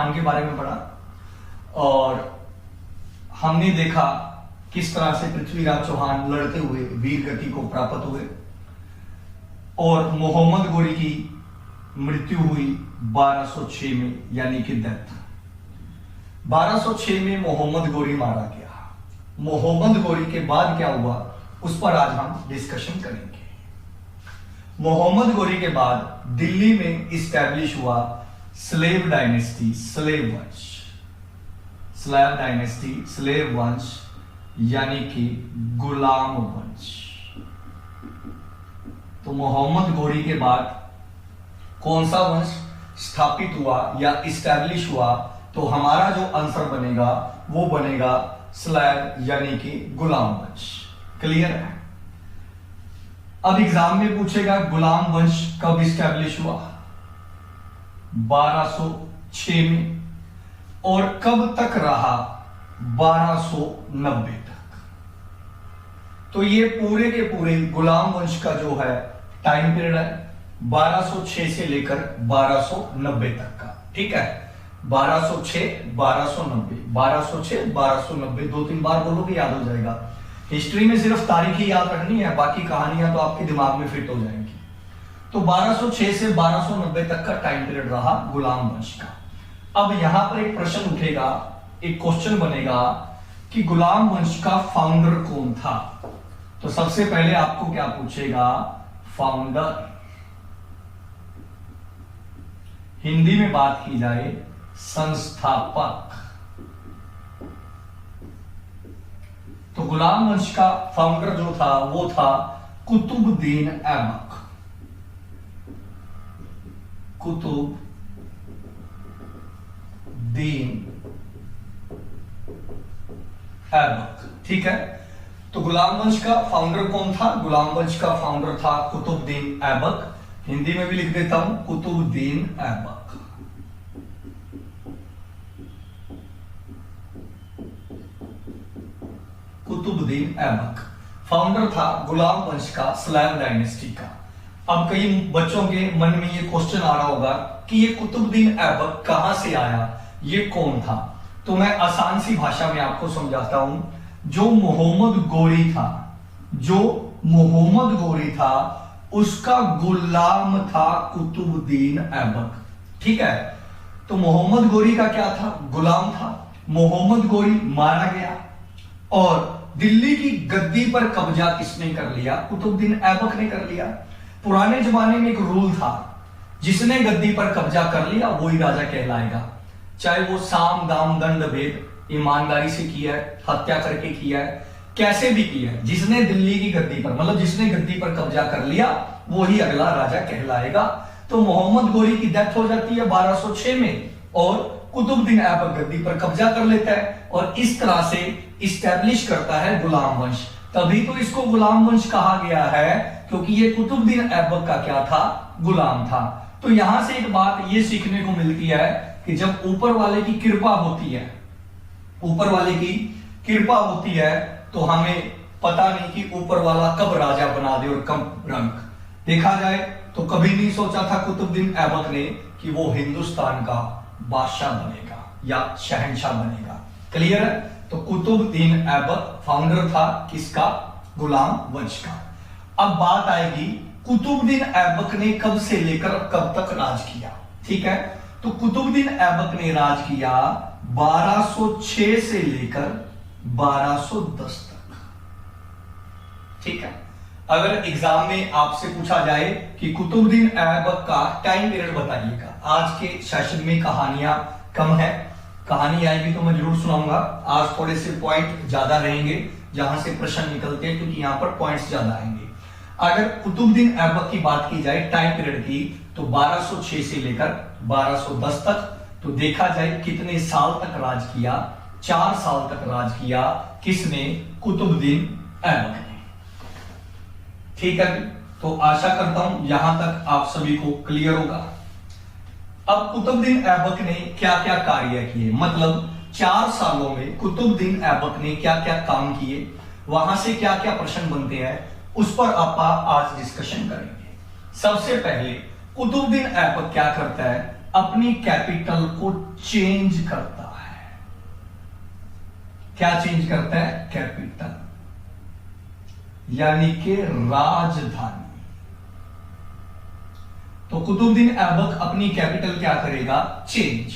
चौहान के बारे में पढ़ा और हमने देखा किस तरह से पृथ्वीराज चौहान लड़ते हुए वीर गति को प्राप्त हुए और मोहम्मद गोरी की मृत्यु हुई 1206 में, यानी कि डेथ। 1206 में मोहम्मद गोरी मारा गया। मोहम्मद गोरी के बाद क्या हुआ उस पर आज हम डिस्कशन करेंगे। मोहम्मद गोरी के बाद दिल्ली में इस्टेब्लिश हुआ स्लेव डायनेस्टी, स्लेव वंश, स्लेव डायनेस्टी, स्लेव वंश यानी कि गुलाम वंश। तो मोहम्मद गोरी के बाद कौन सा वंश स्थापित हुआ या इस्टेब्लिश हुआ, तो हमारा जो आंसर बनेगा वो बनेगा स्लेव यानी कि गुलाम वंश। क्लियर है? अब एग्जाम में पूछेगा गुलाम वंश कब इस्टेब्लिश हुआ? 1206 में। और कब तक रहा? 1290 तक। तो ये पूरे के पूरे गुलाम वंश का जो है टाइम पीरियड है 1206 से लेकर 1290 तक का। ठीक है, 1206 1290, 1206 1290, 2-3 बार बोलोगे याद हो जाएगा। हिस्ट्री में सिर्फ तारीख ही याद रखनी है, बाकी कहानियां तो आपके दिमाग में फिट हो जाएंगी। तो 1206 से 1290 तक का टाइम पीरियड रहा गुलाम वंश का। अब यहां पर एक प्रश्न उठेगा, एक क्वेश्चन बनेगा कि गुलाम वंश का फाउंडर कौन था। तो सबसे पहले आपको क्या पूछेगा? फाउंडर। हिंदी में बात की जाए संस्थापक। तो गुलाम वंश का फाउंडर जो था वो था कुतुबुद्दीन ऐबक। कुतुबुद्दीन ऐबक। ठीक है, तो गुलाम वंश का फाउंडर कौन था? गुलाम वंश का फाउंडर था कुतुबुद्दीन ऐबक। हिंदी में भी लिख देता हूं कुतुबुद्दीन ऐबक। कुतुबुद्दीन ऐबक फाउंडर था गुलाम वंश का, स्लेव डायनेस्टी का। अब कई बच्चों के मन में ये क्वेश्चन आ रहा होगा कि ये कुतुबुद्दीन ऐबक कहां से आया, ये कौन था? तो मैं आसान सी भाषा में आपको समझाता हूं। जो मोहम्मद गोरी था, जो मोहम्मद गोरी था उसका गुलाम था कुतुबुद्दीन ऐबक। ठीक है, तो मोहम्मद गोरी का क्या था? गुलाम था। मोहम्मद गोरी मारा गया और दिल्ली की गद्दी पर कब्जा किसने कर लिया? कुतुबुद्दीन ऐबक ने कर लिया। पुराने जमाने में एक रूल था, जिसने गद्दी पर कब्जा कर लिया वही राजा कहलाएगा, चाहे वो साम दाम दंड भेद ईमानदारी से किया है, हत्या करके किया है, कैसे भी किया है। जिसने दिल्ली की गद्दी पर, मतलब जिसने गद्दी पर कब्जा कर लिया वही अगला राजा कहलाएगा। तो मोहम्मद गोरी की डेथ हो जाती है 1206 में और कुतुबुद्दीन ऐबक गद्दी पर कब्जा कर लेता है और इस तरह से इस्टेब्लिश करता है गुलाम वंश। तभी तो इसको गुलाम वंश कहा गया है, क्योंकि ये कुतुबुद्दीन ऐबक का क्या था? गुलाम था। तो यहां से एक बात ये सीखने को मिलती है कि जब ऊपर वाले की कृपा होती है, ऊपर वाले की कृपा होती है, तो हमें पता नहीं कि ऊपर वाला कब राजा बना दे और कब रंक। देखा जाए तो कभी नहीं सोचा था कुतुबुद्दीन ऐबक ने कि वो हिंदुस्तान का बादशाह बनेगा या शहंशाह बनेगा। क्लियर है? तो कुतुबुद्दीन ऐबक फाउंडर था किसका? गुलाम वंश का। अब बात आएगी कुतुबुद्दीन ऐबक ने कब से लेकर कब तक राज किया। ठीक है, तो कुतुबुद्दीन ऐबक ने राज किया 1206 से लेकर 1210 तक। ठीक है, अगर एग्जाम में आपसे पूछा जाए कि कुतुबुद्दीन ऐबक का टाइम पीरियड बताइएगा, आज के सेशन में कहानियां कम है, कहानी आएगी तो मैं जरूर सुनाऊंगा। आज थोड़े से पॉइंट ज्यादा रहेंगे जहां से प्रश्न निकलते हैं, क्योंकि यहां पर पॉइंट्स ज्यादा आएंगे। अगर कुतुबुद्दीन ऐबक की बात की जाए टाइम पीरियड की, तो 1206 से लेकर 1210 तक। तो देखा जाए कितने साल तक राज किया? 4 साल तक राज किया। किसने? कुतुबुद्दीन ऐबक ने। ठीक है, तो आशा करता हूं यहां तक आप सभी को क्लियर होगा। अब कुतुबुद्दीन ऐबक ने क्या क्या कार्य किए, मतलब 4 सालों में कुतुबुद्दीन ऐबक ने क्या क्या काम किए, वहां से क्या क्या प्रश्न बनते हैं, उस पर आप आज डिस्कशन करेंगे। सबसे पहले कुतुबुद्दीन ऐबक क्या करता है? अपनी कैपिटल को चेंज करता है। क्या चेंज करता है? कैपिटल, यानी कि राजधानी। तो कुतुबुद्दीन ऐबक अपनी कैपिटल क्या करेगा? चेंज।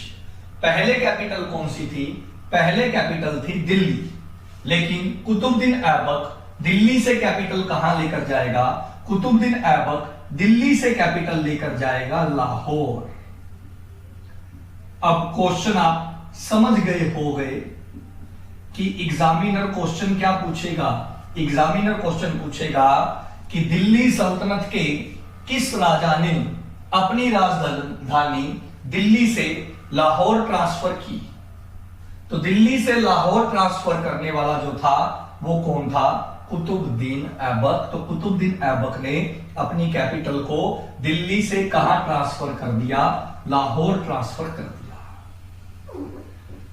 पहले कैपिटल कौन सी थी? पहले कैपिटल थी दिल्ली, लेकिन कुतुबुद्दीन ऐबक दिल्ली से कैपिटल कहां लेकर जाएगा? कुतुबुद्दीन ऐबक दिल्ली से कैपिटल लेकर जाएगा लाहौर। अब क्वेश्चन आप समझ गए हो गए कि एग्जामिनर क्वेश्चन क्या पूछेगा। एग्जामिनर क्वेश्चन पूछेगा कि दिल्ली सल्तनत के किस राजा ने अपनी राजधानी दिल्ली से लाहौर ट्रांसफर की। तो दिल्ली से लाहौर ट्रांसफर करने वाला जो था वो कौन था? कुतुबुद्दीन ऐबक। तो कुतुबुद्दीन ऐबक ने अपनी कैपिटल को दिल्ली से कहां ट्रांसफर कर दिया? लाहौर ट्रांसफर कर दिया।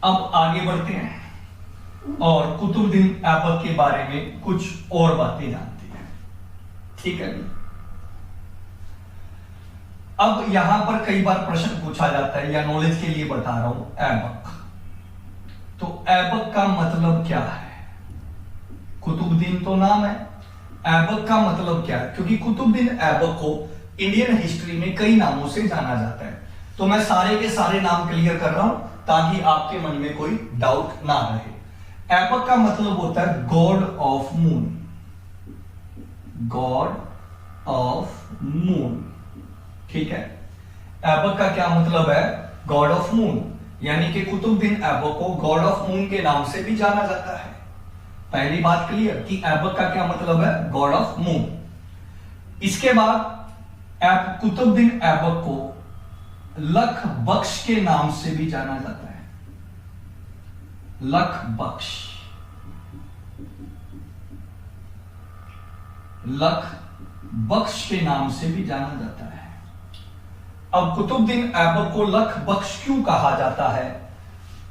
अब आगे बढ़ते हैं और कुतुबुद्दीन ऐबक के बारे में कुछ और बातें जानते हैं। ठीक है। अब यहां पर कई बार प्रश्न पूछा जाता है, या नॉलेज के लिए बता रहा हूं, ऐबक। तो ऐबक का मतलब क्या है? कुतुबुद्दीन तो नाम है, ऐबक का मतलब क्या है? क्योंकि कुतुबुद्दीन ऐबक को इंडियन हिस्ट्री में कई नामों से जाना जाता है। तो मैं सारे के सारे नाम क्लियर कर रहा हूं ताकि आपके मन में कोई डाउट ना रहे। ऐबक का मतलब होता है God of moon. God of moon, ठीक है। ऐबक का क्या मतलब है? गॉड ऑफ मून, यानी कि कुतुबुद्दीन ऐबक को गॉड ऑफ मून के नाम से भी जाना जाता है। पहली बात क्लियर कि ऐबक का क्या मतलब है? God of moon. इसके बाद कुतुबुद्दीन ऐबक को लख बख्श के नाम से भी जाना जाता है। लख बख्श, लख बख्श के नाम से भी जाना जाता है। अब कुतुबुद्दीन ऐबक को लख बख्श क्यों कहा जाता है?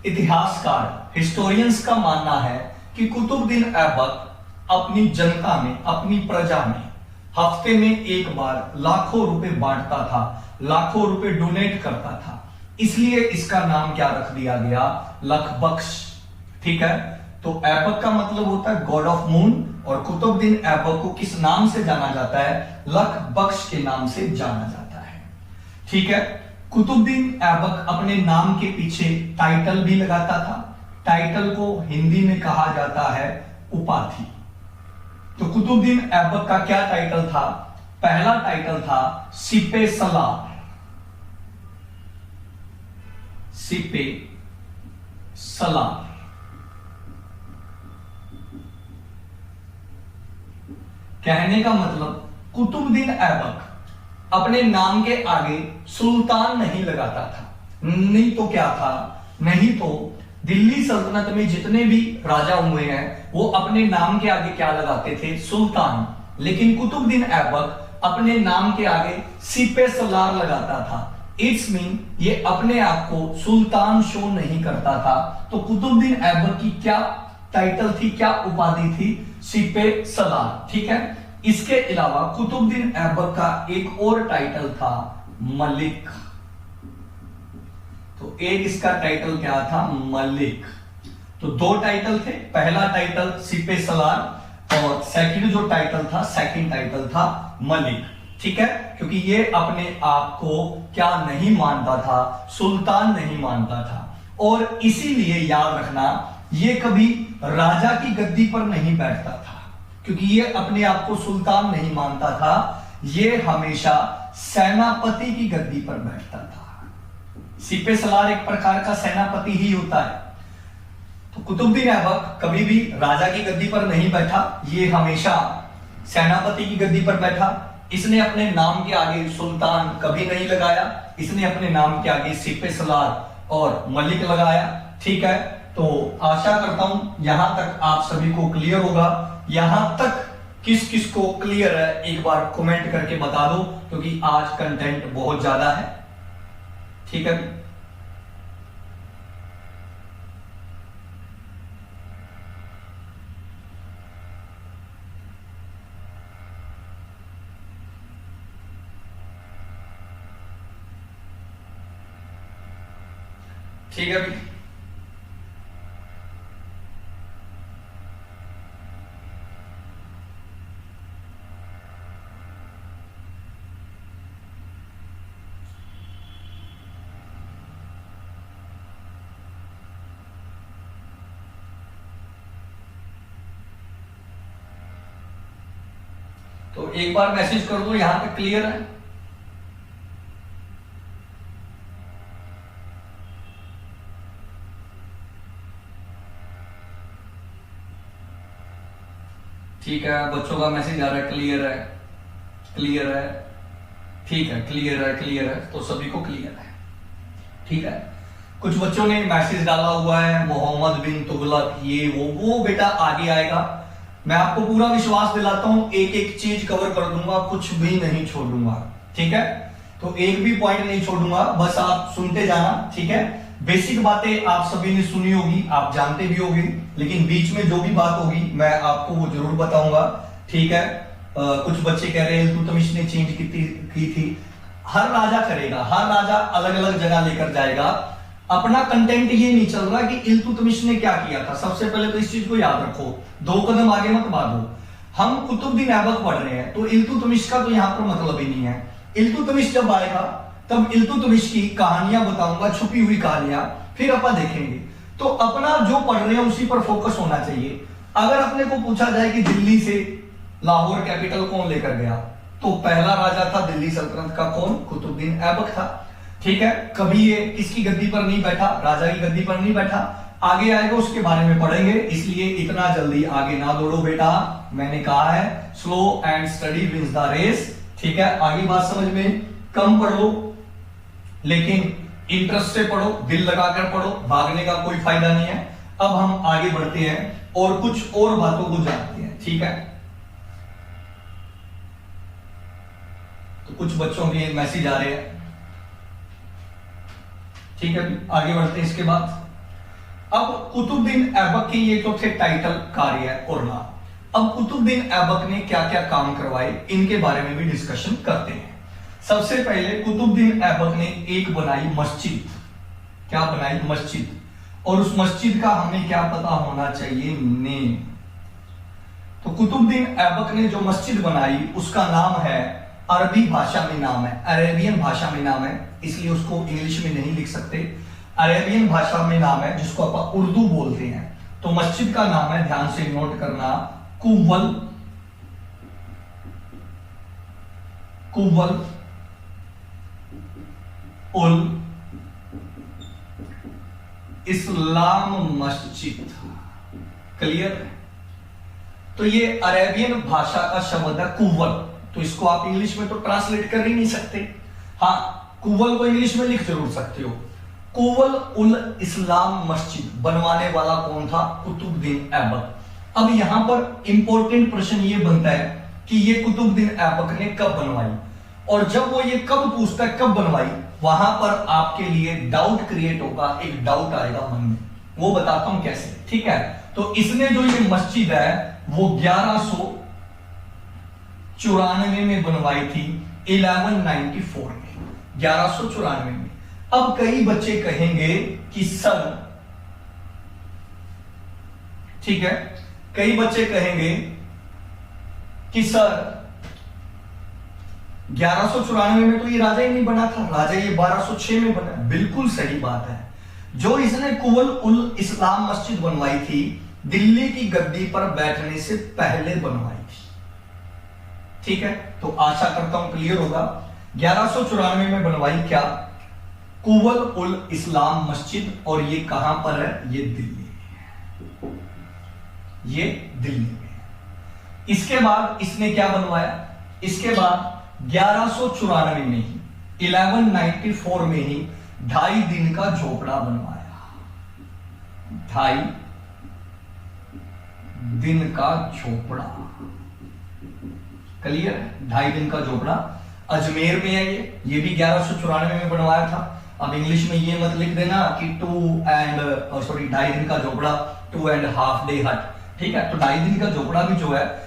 इतिहासकार, हिस्टोरियंस का मानना है कि कुतुबुद्दीन ऐबक अपनी जनता में, अपनी प्रजा में हफ्ते में एक बार लाखों रुपए बांटता था, लाखों रुपए डोनेट करता था, इसलिए इसका नाम क्या रख दिया गया? लख बख्श। ठीक है। तो ऐबक का मतलब होता है गॉड ऑफ मून, और कुतुबुद्दीन ऐबक को किस नाम से जाना जाता है? लख बख्श के नाम से जाना जाता है। ठीक है। कुतुबुद्दीन ऐबक अपने नाम के पीछे टाइटल भी लगाता था। टाइटल को हिंदी में कहा जाता है उपाधि। तो कुतुबुद्दीन ऐबक का क्या टाइटल था? पहला टाइटल था सिपे सलार। सिपे सलार। कहने का मतलब कुतुबुद्दीन ऐबक अपने नाम के आगे सुल्तान नहीं लगाता था। नहीं तो क्या था? नहीं तो दिल्ली सल्तनत में जितने भी राजा हुए हैं वो अपने नाम के आगे क्या लगाते थे? सुल्तान। लेकिन कुतुबुद्दीन ऐबक अपने नाम के आगे सिपे सलार लगाता था। इट्स मीन ये अपने आप को सुल्तान शो नहीं करता था। तो कुतुबुद्दीन ऐबक की क्या टाइटल थी, क्या उपाधि थी? सिपे सलार। ठीक है। इसके अलावा कुतुबुद्दीन ऐबक का एक और टाइटल था मलिक। तो एक इसका टाइटल क्या था? मलिक। तो दो टाइटल थे, पहला टाइटल सिपे सलार और सेकंड जो टाइटल था, सेकंड टाइटल था मलिक। ठीक है। क्योंकि ये अपने आप को क्या नहीं मानता था? सुल्तान नहीं मानता था। और इसीलिए याद रखना, ये कभी राजा की गद्दी पर नहीं बैठता था, क्योंकि ये अपने आप को सुल्तान नहीं मानता था। ये हमेशा सेनापति की गद्दी पर बैठता था। सिपे सलार एक प्रकार का सेनापति ही होता है। तो कुतुबुद्दीन ऐबक कभी भी राजा की गद्दी पर नहीं बैठा, ये हमेशा सेनापति की गद्दी पर बैठा। इसने अपने नाम के आगे सुल्तान कभी नहीं लगाया, इसने अपने नाम के आगे सिपे सलार और मलिक लगाया। ठीक है। तो आशा करता हूं यहां तक आप सभी को क्लियर होगा। यहां तक किस किस को क्लियर है एक बार कमेंट करके बता दो, क्योंकि आज कंटेंट बहुत ज्यादा है। ठीक है। ठीक है भाई। तो एक बार मैसेज कर दो, यहां तक क्लियर है? ठीक है, बच्चों का मैसेज आ रहा है, क्लियर है, क्लियर है, ठीक है, क्लियर है, क्लियर है, तो सभी को क्लियर है। ठीक है, कुछ बच्चों ने मैसेज डाला हुआ है मोहम्मद बिन तुगलक, ये वो बेटा आगे आएगा। मैं आपको पूरा विश्वास दिलाता हूं, एक एक चीज कवर कर दूंगा, कुछ भी नहीं छोड़ूंगा। ठीक है, तो एक भी पॉइंट नहीं छोड़ूंगा, बस आप सुनते जाना। ठीक है, बेसिक बातें आप सभी ने सुनी होगी, आप जानते भी होंगे, लेकिन बीच में जो भी बात होगी मैं आपको वो जरूर बताऊंगा। ठीक है, कुछ बच्चे कह रहे हैं इल्तुतमिश ने चेंज की थी। हर राजा करेगा, हर राजा अलग अलग जगह लेकर जाएगा। अपना कंटेंट ये नहीं चल रहा कि इल्तुतमिश ने क्या किया था। सबसे पहले तो इस चीज को याद रखो, 2 कदम आगे मत भागो। हम कुतुबुद्दीन ऐबक पढ़ रहे हैं, तो इल्तुतमिश का तो यहां पर मतलब ही नहीं है। इल्तुतमिश जब आएगा तब इल्तुतमिश की कहानियां बताऊंगा, छुपी हुई कहानियां, फिर अपन देखेंगे। तो अपना जो पढ़ रहे हैं उसी पर फोकस होना चाहिए। अगर अपने को पूछा जाए कि दिल्ली से लाहौर कैपिटल कौन लेकर गया, तो पहला राजा था दिल्ली सल्तनत का, कौन? कुतुबुद्दीन ऐबक था। ठीक है, कभी ये किसकी गद्दी पर नहीं बैठा, राजा की गद्दी पर नहीं बैठा, आगे आएगा उसके बारे में पढ़ेंगे, इसलिए इतना जल्दी आगे ना दौड़ो बेटा। मैंने कहा है slow and study wins the race. ठीक है, आगे बात समझ में, कम पढ़ लो लेकिन इंटरेस्ट से पढ़ो, दिल लगाकर पढ़ो, भागने का कोई फायदा नहीं है। अब हम आगे बढ़ते हैं और कुछ और बातों को जानते हैं। ठीक है, तो कुछ बच्चों के मैसेज आ रहे हैं। ठीक है, आगे बढ़ते हैं। इसके बाद अब कुतुबुद्दीन ऐबक के ये जो थे टाइटल, कार्य और नाम। अब कुतुबुद्दीन ऐबक ने क्या क्या काम करवाए, इनके बारे में भी डिस्कशन करते हैं। सबसे पहले कुतुबुद्दीन ऐबक ने एक बनाई मस्जिद। क्या बनाई? मस्जिद। और उस मस्जिद का हमें क्या पता होना चाहिए? नेम। तो कुतुबुद्दीन ऐबक ने जो मस्जिद बनाई उसका नाम है, अरबी भाषा में नाम है, अरेबियन भाषा में नाम है, इसलिए उसको इंग्लिश में नहीं लिख सकते। अरेबियन भाषा में नाम है जिसको अपन उर्दू बोलते हैं। तो मस्जिद का नाम है, ध्यान से नोट करना, कुव्वल उल इस्लाम मस्जिद। क्लियर? तो ये अरेबियन भाषा का शब्द है कुव्वल, तो इसको आप इंग्लिश में तो ट्रांसलेट कर ही नहीं सकते। हाँ, कुव्वल को इंग्लिश में लिख जरूर सकते हो। कुव्वल उल इस्लाम मस्जिद बनवाने वाला कौन था? कुतुबुद्दीन ऐबक। अब यहां पर इंपॉर्टेंट प्रश्न ये बनता है कि ये कुतुबुद्दीन ऐबक ने कब बनवाई, और जब वो ये कब पूछता है कब बनवाई, वहां पर आपके लिए डाउट क्रिएट होगा, एक डाउट आएगा मन में, वो बताता हूं कैसे। ठीक है, तो इसने जो ये मस्जिद है वो 1194 में बनवाई थी, 1194 में, 1194 में। अब कई बच्चे कहेंगे कि सर, ठीक है, कई बच्चे कहेंगे कि सर 1194 में तो ये राजा ही नहीं बना था, राजा ये 1206 में बना। बिल्कुल सही बात है। जो इसने कुव्वल उल इस्लाम मस्जिद बनवाई थी, दिल्ली की गद्दी पर बैठने से पहले बनवाई थी। ठीक है, तो आशा करता हूं क्लियर होगा। 1194 में बनवाई क्या? कुव्वल उल इस्लाम मस्जिद, और ये कहां पर है? ये दिल्ली में, ये दिल्ली में। इसके बाद इसने क्या बनवाया? इसके बाद 1194 में ही, 1194 में ही 2.5 दिन का झोपड़ा बनवाया। 2.5 दिन का झोपड़ा। क्लियर? 2.5 दिन का झोपड़ा अजमेर में है। ये भी 1194 में बनवाया था। अब इंग्लिश में ये मत लिख देना कि 2.5 दिन का झोपड़ा, 2.5 day हट। ठीक है, तो 2.5 दिन का झोपड़ा भी जो है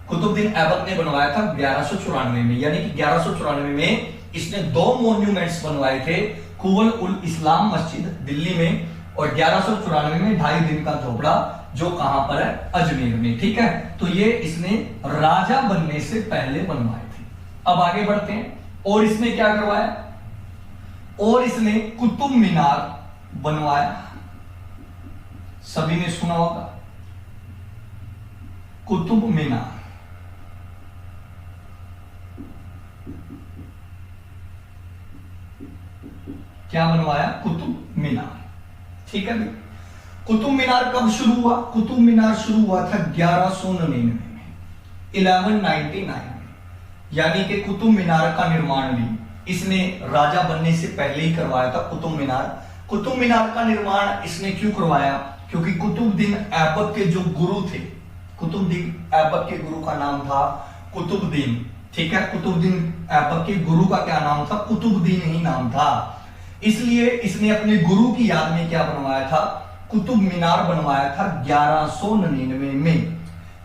कुतुबुद्दीन ऐबक ने बनवाया था 1194 में, यानी कि 1194 में इसने 2 मॉन्यूमेंट्स बनवाए थे, कुवल उल इस्लाम मस्जिद दिल्ली में, और 1194 में 2.5 दिन का झोपड़ा जो कहां पर है, अजमेर में। ठीक है, तो ये इसने राजा बनने से पहले बनवाए थे। अब आगे बढ़ते हैं। और इसने क्या करवाया, और इसने कुतुब मीनार बनवाया। सभी ने सुना होगा कुतुब मीनार। क्या बनवाया, कुतुब मीनार। ठीक है, कुतुब मीनार कब शुरू हुआ, कुतुब मीनार शुरू हुआ था 1199 में, 1199 में, यानी कि कुतुब मीनार का निर्माण भी इसने राजा बनने से पहले ही करवाया था। कुतुब मीनार, कुतुब मीनार का निर्माण इसने क्यों करवाया, क्योंकि कुतुबुद्दीन ऐबक के जो गुरु थे, कुतुबुद्दीन ऐबक के गुरु का नाम था कुतुबुद्दीन। ठीक है, कुतुबुद्दीन ऐबक के गुरु का क्या नाम था, कुतुबुद्दीन ही नाम था। इसलिए इसने अपने गुरु की याद में क्या बनवाया था, कुतुब मीनार बनवाया था 1199 में।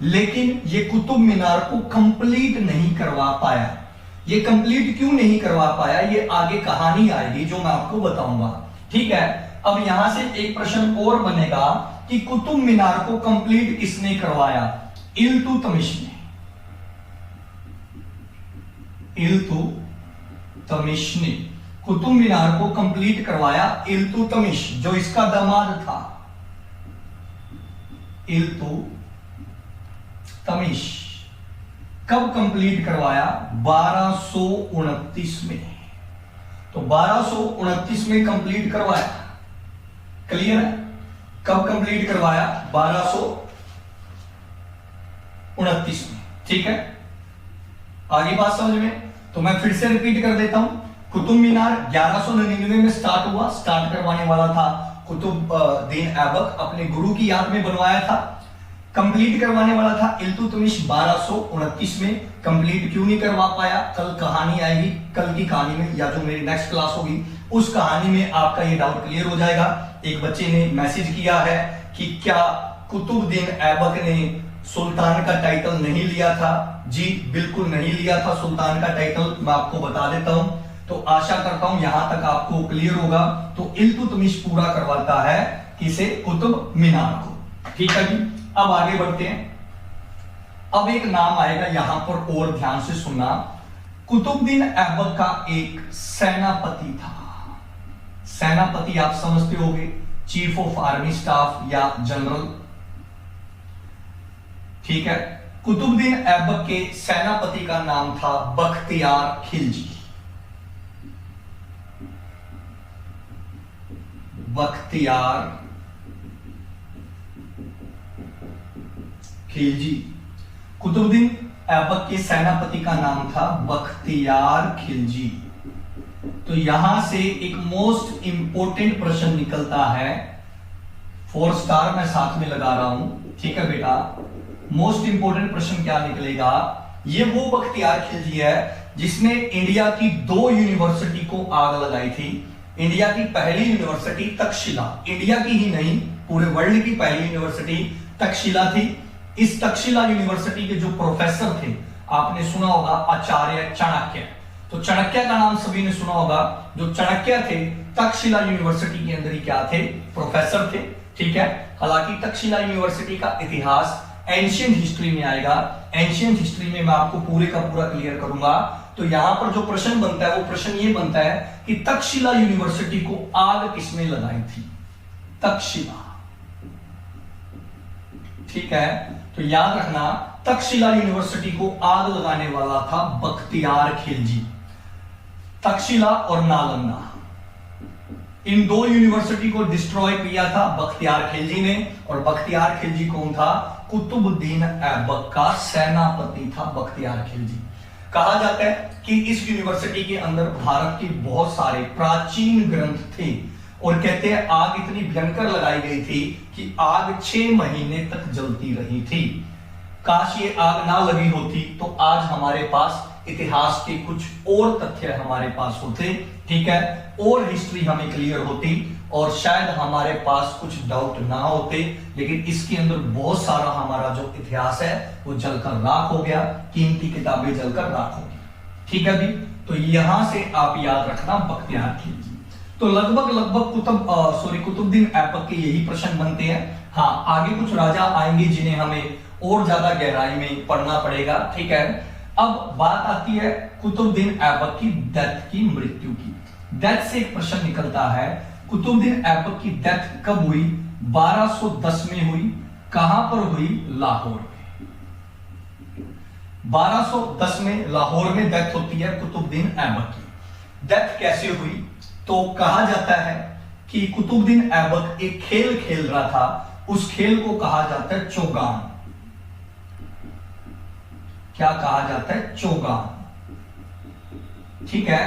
लेकिन ये कुतुब मीनार को कंप्लीट नहीं करवा पाया। ये कंप्लीट क्यों नहीं करवा पाया, ये आगे कहानी आएगी जो मैं आपको बताऊंगा। ठीक है, अब यहां से एक प्रश्न और बनेगा कि कुतुब मीनार को कंप्लीट किसने करवाया, इल्तुतमिश ने। इल्तुतमिश ने कुतुब मीनार को कंप्लीट करवाया, इल्तुतमिश जो इसका दामाद था। इल्तुतमिश कब कंप्लीट करवाया, 1229 में। तो 1229 में कंप्लीट करवाया। क्लियर है, कब कंप्लीट करवाया, 1229 में। ठीक है, आगे बात समझ में, तो मैं फिर से रिपीट कर देता हूं। कुतुब मीनार 1199 में स्टार्ट हुआ, स्टार्ट करवाने वाला था कुतुबुद्दीन ऐबक, अपने गुरु की याद में बनवाया था। कंप्लीट करवाने वाला था इल्तुतमिश 1229 में। कंप्लीट क्यों नहीं करवा पाया, कल कहानी आएगी, कल की कहानी में या जो मेरी नेक्स्ट क्लास होगी उस कहानी में आपका ये डाउट क्लियर हो जाएगा। एक बच्चे ने मैसेज किया है कि क्या कुतुबुद्दीन ऐबक ने सुल्तान का टाइटल नहीं लिया था। जी बिल्कुल नहीं लिया था सुल्तान का टाइटल, मैं आपको बता देता हूं। तो आशा करता हूं यहां तक आपको क्लियर होगा। तो इल्तुतमिश पूरा करवाता है किसे, कुतुब मीनार को। ठीक है जी, अब आगे बढ़ते हैं। अब एक नाम आएगा यहां पर, और ध्यान से सुनना। कुतुबुद्दीन ऐबक का एक सेनापति था। सेनापति आप समझते होंगे, चीफ ऑफ आर्मी स्टाफ या जनरल। ठीक है, कुतुबुद्दीन ऐबक के सेनापति का नाम था बख्तियार खिलजी। बख्तियार खिलजी, कुतुबुद्दीन ऐबक के सेनापति का नाम था बख्तियार खिलजी। तो यहां से एक मोस्ट इंपोर्टेंट प्रश्न निकलता है, 4 स्टार मैं साथ में लगा रहा हूं। ठीक है बेटा, मोस्ट इंपोर्टेंट प्रश्न क्या निकलेगा, ये वो बख्तियार खिलजी है जिसने इंडिया की 2 यूनिवर्सिटी को आग लगाई थी। इंडिया की पहली यूनिवर्सिटी तक्षशिला, इंडिया की ही नहीं पूरे वर्ल्ड की पहली यूनिवर्सिटी तक्षशिला थी। इस तक्षशिला यूनिवर्सिटी के जो प्रोफेसर थे, आपने सुना होगा आचार्य चाणक्य। तो चाणक्य का नाम सभी ने सुना होगा। जो चाणक्य थे तक्षशिला यूनिवर्सिटी के अंदर ही क्या थे, प्रोफेसर थे। ठीक है, हालांकि तक्षशिला यूनिवर्सिटी का इतिहास एंशियंट हिस्ट्री में आएगा। एंशियंट हिस्ट्री में मैं आपको पूरे का पूरा क्लियर करूंगा। तो यहां पर जो प्रश्न बनता है वो प्रश्न ये बनता है कि तक्षशिला यूनिवर्सिटी को आग किसने लगाई थी, तक्षशिला। ठीक है, तो याद रखना तक्षशिला यूनिवर्सिटी को आग लगाने वाला था बख्तियार खिलजी। तक्षशिला और नालंदा, इन 2 यूनिवर्सिटी को डिस्ट्रॉय किया था बख्तियार खिलजी ने। और बख्तियार खिलजी कौन था, कुतुबुद्दीन ऐबक का सेनापति था बख्तियार खिलजी। कहा जाता है कि इस यूनिवर्सिटी के अंदर भारत के बहुत सारे प्राचीन ग्रंथ थे। और कहते हैं आग इतनी भयंकर लगाई गई थी कि आग 6 महीने तक जलती रही थी। काश ये आग ना लगी होती तो आज हमारे पास इतिहास के कुछ और तथ्य हमारे पास होते। ठीक है, और हिस्ट्री हमें क्लियर होती और शायद हमारे पास कुछ डाउट ना होते। लेकिन इसके अंदर बहुत सारा हमारा जो इतिहास है वो जलकर राख हो गया, कीमती किताबें जलकर राख हो गई। ठीक है जी, तो यहां से आप याद रखना बख्तियार खिलजी। तो लगभग लगभग कुतुबुद्दीन ऐबक के यही प्रश्न बनते हैं। हाँ, आगे कुछ राजा आएंगे जिन्हें हमें और ज्यादा गहराई में पढ़ना पड़ेगा, ठीक है। अब बात आती है कुतुबुद्दीन ऐबक की डेथ की, मृत्यु की। डेथ से एक प्रश्न निकलता है, कुतुबुद्दीन ऐबक की डेथ कब हुई? 1210 में हुई। कहां पर हुई? लाहौर में। 1210 में लाहौर में डेथ होती है कुतुबुद्दीन ऐबक की। डेथ कैसे हुई? तो कहा जाता है कि कुतुबुद्दीन ऐबक एक खेल खेल रहा था, उस खेल को कहा जाता है चौगान। क्या कहा जाता है? चौगान, ठीक है।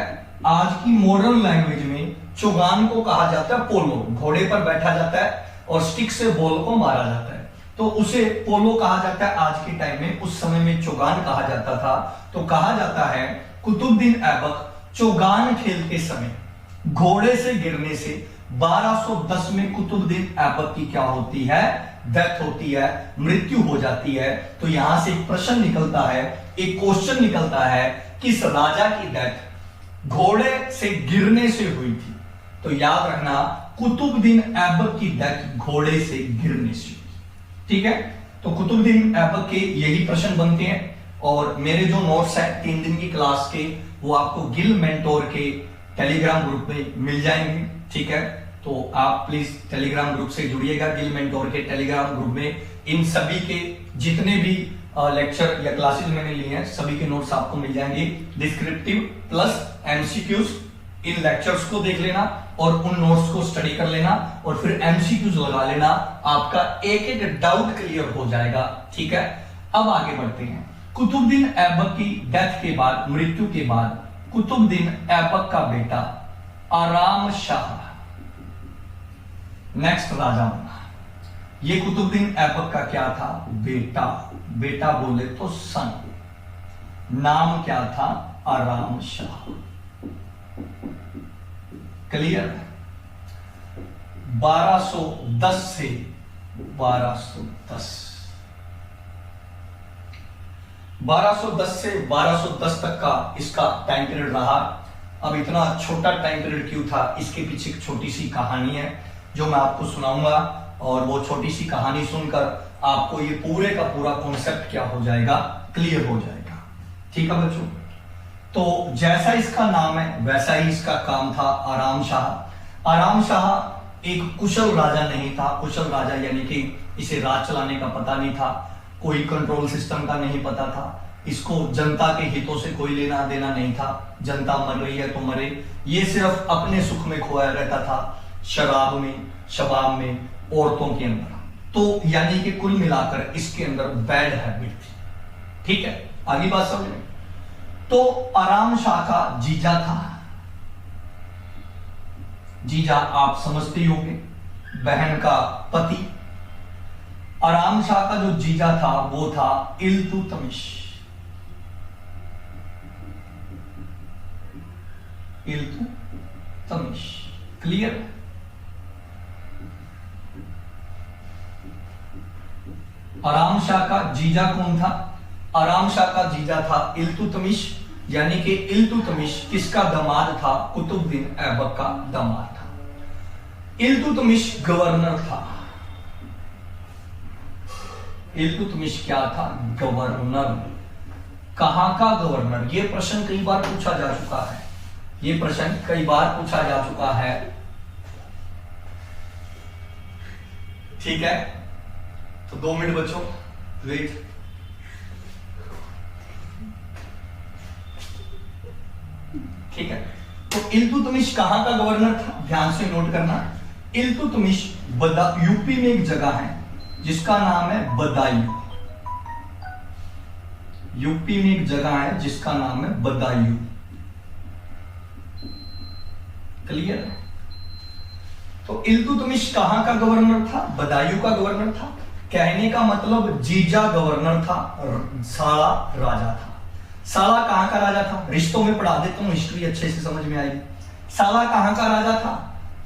आज की मॉडर्न लैंग्वेज में चौगान को कहा जाता है पोलो। घोड़े पर बैठा जाता है और स्टिक से बॉल को मारा जाता है, तो उसे पोलो कहा जाता है आज के टाइम में। उस समय में चौगान कहा जाता था। तो कहा जाता है कुतुबुद्दीन ऐबक चौगान खेलते समय घोड़े से गिरने से 1210 में कुतुबुद्दीन ऐबक की क्या होती है? डेथ होती है, मृत्यु हो जाती है। तो यहां से एक प्रश्न निकलता है, एक क्वेश्चन निकलता है, किस राजा की डेथ घोड़े से गिरने से हुई थी? तो याद रखना, कुतुबुद्दीन ऐबक की डेथ घोड़े से गिरने से हुई, ठीक है। तो कुतुबुद्दीन ऐबक के यही प्रश्न बनते हैं। और मेरे जो नोट्स है 3 दिन की क्लास के, वो आपको गिल मेंटोर के टेलीग्राम ग्रुप में मिल जाएंगे, ठीक है। तो आप प्लीज टेलीग्राम ग्रुप से जुड़िएगा, गिल मेंटोर के टेलीग्राम ग्रुप में इन सभी के जितने भी लेक्चर या क्लासेस मैंने लिए हैं सभी के नोट्स आपको मिल जाएंगे। डिस्क्रिप्टिव प्लस एमसीक्यूज, इन लेक्चर्स को देख लेना और उन नोट्स को स्टडी कर लेना और फिर एमसीक्यूज लगा लेना, आपका एक एक डाउट क्लियर हो जाएगा, ठीक है। अब आगे बढ़ते हैं। कुतुबुद्दीन ऐबक की डेथ के बाद, मृत्यु के बाद, कुतुबुद्दीन ऐबक का बेटा आराम शाह नेक्स्ट राजा बना। ये कुतुबुद्दीन ऐबक का क्या था? बेटा। बेटा बोले तो सन। नाम क्या था? आराम शाह। क्लियर? 1210 से 1210 1210 से 1210 तक का इसका टाइम पीरियड रहा। अब इतना छोटा टाइम पीरियड क्यों था? इसके पीछे एक छोटी सी कहानी है जो मैं आपको सुनाऊंगा, और वो छोटी सी कहानी सुनकर आपको ये पूरे का पूरा कॉन्सेप्ट क्या हो जाएगा? क्लियर हो जाएगा, ठीक है बच्चों। तो जैसा इसका नाम है वैसा ही इसका काम था, आराम शाह। आराम शाह एक कुशल राजा नहीं था। कुशल राजा यानी कि इसे राज चलाने का पता नहीं था, कोई कंट्रोल सिस्टम का नहीं पता था, इसको जनता के हितों से कोई लेना देना नहीं था। जनता मर रही है तो मरे, ये सिर्फ अपने सुख में खोया रहता था, शराब में, शबाब में, औरतों के अंदर। तो यानी कि कुल मिलाकर इसके अंदर बैड हैबिट थी, ठीक है। आगे बात समझ में। तो आराम शाह का जीजा था। जीजा आप समझते ही होंगे, बहन का पति। आराम शाह का जो जीजा था वो था इल्तुतमिश। इल्तुतमिश, क्लियर? आराम शाह का जीजा कौन था? आराम शाह का जीजा था इल्तुतमिश, यानी कि इल्तुतमिश किसका दामाद था? कुतुबुद्दीन ऐबक का दामाद था। इल्तुतमिश गवर्नर था। इल्तुतमिश क्या था? गवर्नर। कहां का गवर्नर? यह प्रश्न कई बार पूछा जा चुका है। यह प्रश्न कई बार पूछा जा चुका है, ठीक है। तो 2 मिनट बच्चों वेट। ठीक है, तो इल्तुतमिश कहां का गवर्नर था? ध्यान से नोट करना। इल्तुतमिश यूपी में एक जगह है जिसका नाम है बदायूं। यूपी में एक जगह है जिसका नाम है बदायूं, क्लियर? तो इल्तुतमिश कहां का गवर्नर था? बदायूं का गवर्नर था। कहने का मतलब जीजा गवर्नर था, साला राजा था। साला कहां का राजा था? रिश्तों में पढ़ा देता हूं, हिस्ट्री अच्छे से समझ में आएगी। साला कहां का राजा था?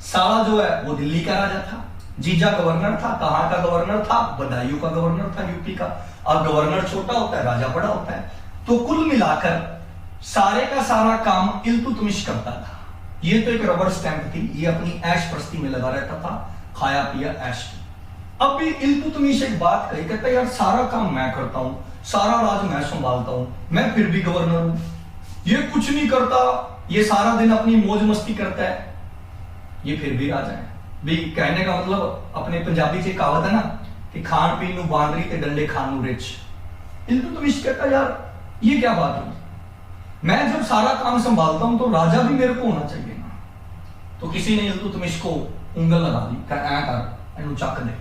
साला जो है वो दिल्ली का राजा था। जीजा गवर्नर था। कहां का गवर्नर था? बदायूं का गवर्नर था, यूपी का। अब गवर्नर छोटा होता है, राजा बड़ा होता है। तो कुल मिलाकर सारे का सारा काम इल्तुतमिश करता था। ये तो एक रबर स्टैंप थी, ये अपनी ऐश प्रस्ती में लगा रहता था, खाया पिया ऐश की। अब भी इल्तुतमिश एक बात कही, कहता है यार सारा काम मैं करता हूं, सारा राज मैं संभालता हूं, मैं फिर भी गवर्नर हूं, ये कुछ नहीं करता, ये सारा दिन अपनी मौज मस्ती करता है, ये फिर भी राजा है। भी कहने का मतलब अपने पंजाबी से कहावत है ना कि खान पीन नू बांदरी ते डंडे खान नू रिच। इल्तुतमिश कहता यार ये क्या बात हुई, मैं जब सारा काम संभालता हूं तो राजा भी मेरे को होना चाहिए ना। तो किसी ने इल्तुतमिश को उंगल लगा दी, ऐ कर इन्हू चक दे,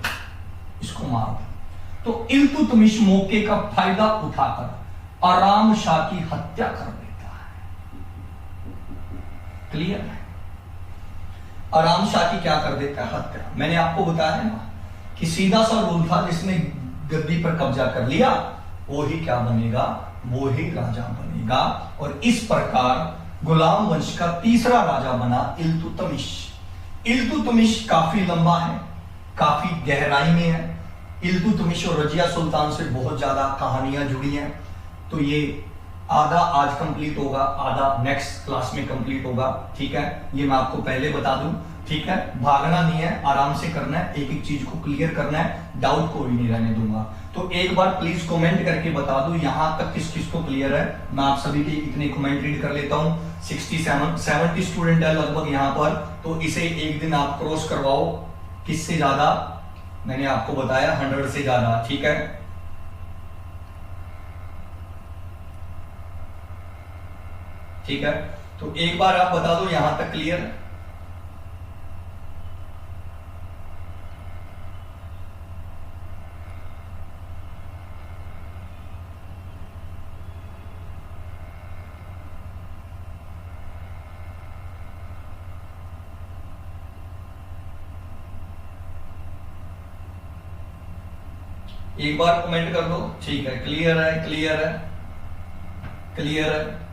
इसको मार दे। तो इल्तुतमिश मौके का फायदा उठाकर आराम शाह की हत्या कर देता है। क्लियर है? आराम शाह की क्या कर देता है? हत्या। मैंने आपको बताया ना कि सीधा सा रूल था, जिसने गद्दी पर कब्जा कर लिया वो ही क्या बनेगा? वो ही राजा बनेगा। और इस प्रकार गुलाम वंश का तीसरा राजा बना इल्तुतमिश। इल्तुतमिश काफी लंबा है, काफी गहराई में है। इल्तुतमिश और रजिया सुल्तान से बहुत ज्यादा कहानियां जुड़ी हैं। तो ये आधा आज कंप्लीट होगा, आधा नेक्स्ट क्लास में कंप्लीट होगा। ठीक है, ये मैं आपको पहले बता दूं। ठीक है, भागना नहीं है, आराम से करना है, एक एक चीज को क्लियर करना है, डाउट कोई नहीं रहने दूंगा। तो एक बार प्लीज कमेंट करके बता दो यहां तक किस किस को क्लियर है। मैं आप सभी के इतने कमेंट रीड कर लेता हूं। 70 स्टूडेंट है लगभग यहां पर, तो इसे एक दिन आप क्रॉस करवाओ। किससे ज्यादा? मैंने आपको बताया 100 से ज्यादा। ठीक है, ठीक है, तो एक बार आप बता दो यहां तक क्लियर है। एक बार कमेंट कर दो। ठीक है, क्लियर है, क्लियर है, क्लियर है।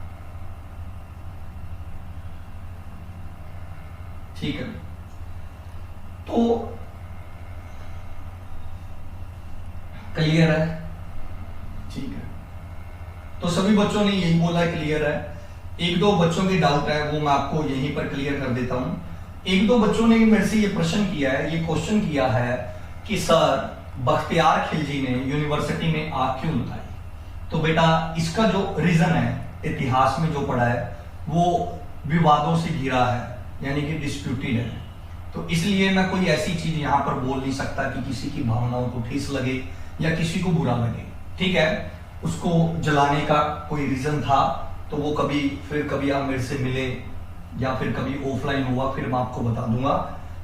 ठीक है, तो क्लियर है। ठीक है, तो सभी बच्चों ने यही बोला क्लियर है। एक दो बच्चों की डाउट है, वो मैं आपको यहीं पर क्लियर कर देता हूं। एक दो बच्चों ने मेरे से ये प्रश्न किया है, ये क्वेश्चन किया है कि सर बख्तियार खिलजी ने यूनिवर्सिटी में आग क्यों लगाई? तो बेटा इसका जो रीजन है, इतिहास में जो पढ़ा है, वो विवादों से घिरा है, यानी कि डिस्प्यूटेड है। तो इसलिए मैं कोई ऐसी चीज यहां पर बोल नहीं सकता कि किसी की भावनाओं को ठेस लगे या किसी को बुरा लगे। ठीक है, उसको जलाने का कोई रीजन था, तो वो कभी आप मेरे से मिले या फिर कभी ऑफलाइन हुआ, फिर मैं आपको बता दूंगा।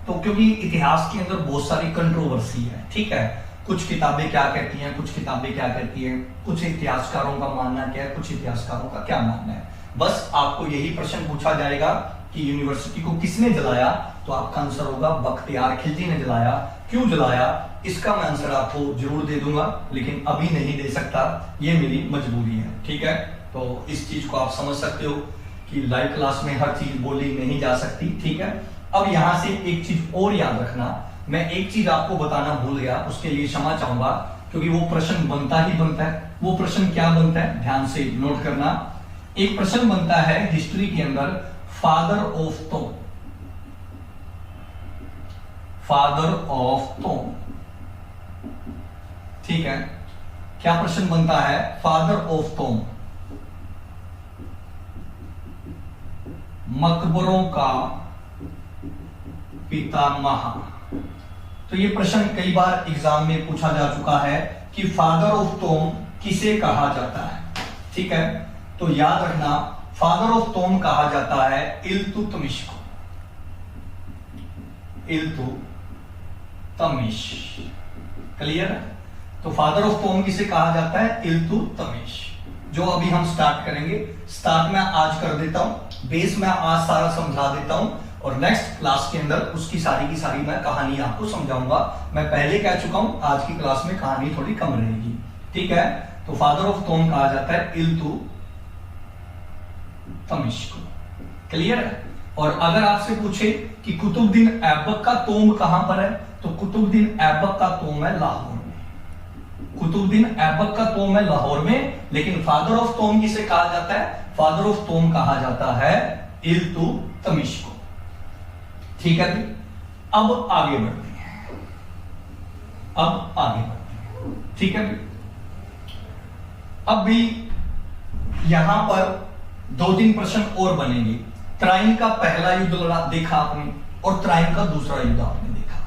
तो क्योंकि इतिहास के अंदर बहुत सारी कंट्रोवर्सी है। ठीक है, कुछ किताबें क्या कहती हैं, कुछ किताबें क्या कहती हैं, कुछ इतिहासकारों का मानना क्या है, कुछ इतिहासकारों का क्या मानना है। बस आपको यही प्रश्न पूछा जाएगा कि यूनिवर्सिटी को किसने जलाया, तो आपका आंसर होगा बख्तियार खिलजी ने जलाया। क्यों जलाया, इसका मैं आंसर आपको जरूर दे दूंगा, लेकिन अभी नहीं दे सकता, ये मेरी मजबूरी है। ठीक है, तो इस चीज को आप समझ सकते हो कि लाइव क्लास में हर चीज बोली नहीं जा सकती। ठीक है, अब यहां से एक चीज और याद रखना, मैं एक चीज आपको बताना भूल गया, उसके लिए क्षमा चाहूंगा, क्योंकि वो प्रश्न बनता ही बनता है। वो प्रश्न क्या बनता है, ध्यान से नोट करना। एक प्रश्न बनता है हिस्ट्री के अंदर, father of Tom, father of Tom. ठीक है, क्या प्रश्न बनता है? फादर ऑफ टोम, मकबरों का पितामह। तो ये प्रश्न कई बार एग्जाम में पूछा जा चुका है कि फादर ऑफ टोम किसे कहा जाता है। ठीक है, तो याद रखना फादर ऑफ टोम कहा जाता है इल्तुतमिश को, इल्तुतमिश। क्लियर है? तो फादर ऑफ टोम किसे कहा जाता है? इल्तुतमिश। जो अभी हम स्टार्ट करेंगे, स्टार्ट में आज कर देता हूं, बेस में आज सारा समझा देता हूं, और नेक्स्ट क्लास के अंदर उसकी सारी की सारी मैं कहानी आपको समझाऊंगा। मैं पहले कह चुका हूं, आज की क्लास में कहानी थोड़ी कम रहेगी। ठीक है, तो फादर ऑफ टोम कहा जाता है इल्तुतमिश को। क्लियर है? और अगर आपसे पूछे कि कुतुबुद्दीन ऐबक का टोम कहां पर है, तो कुतुबुद्दीन ऐबक का टोम है लाहौर में। कुतुबुद्दीन ऐबक का टोम है लाहौर में, लेकिन फादर ऑफ टोम किसे कहा जाता है? फादर ऑफ टोम कहा जाता है इल्तुतमिश को। ठीक है जी। अब आगे बढ़ते हैं, अब आगे बढ़ते हैं, ठीक है जी। अब भी यहां पर 2-3 प्रश्न और बनेंगे। त्राइन का पहला युद्ध लड़ा देखा आपने, और त्राइन का दूसरा युद्ध आपने देखा,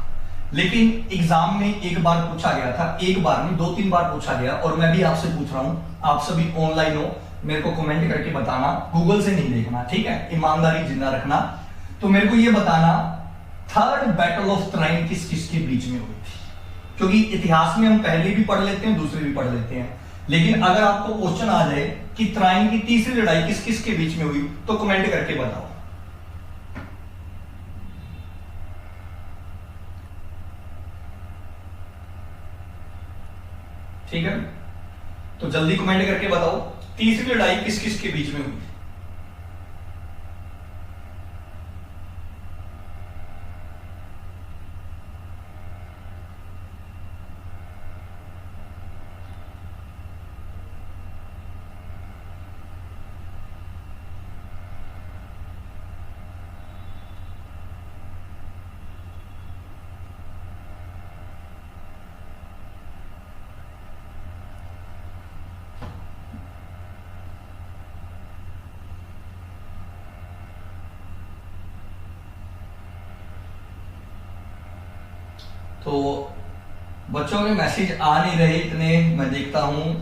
लेकिन एग्जाम में एक बार पूछा गया था, एक बार नहीं 2-3 बार पूछा गया, और मैं भी आपसे पूछ रहा हूं, आप सभी ऑनलाइन हो, मेरे को कमेंट करके बताना, गूगल से नहीं देखना, ठीक है, ईमानदारी जिंदा रखना। तो मेरे को यह बताना, थर्ड बैटल ऑफ त्राइन किस किसके बीच में हुई थी? क्योंकि इतिहास में हम पहले भी पढ़ लेते हैं, दूसरे भी पढ़ लेते हैं, लेकिन अगर आपको क्वेश्चन आ जाए कि त्राइन की तीसरी लड़ाई किस किस के बीच में हुई, तो कमेंट करके बताओ। ठीक है, तो जल्दी कमेंट करके बताओ, तीसरी लड़ाई किस किस के बीच में हुई? तो बच्चों के मैसेज आ नहीं रहे इतने, मैं देखता हूं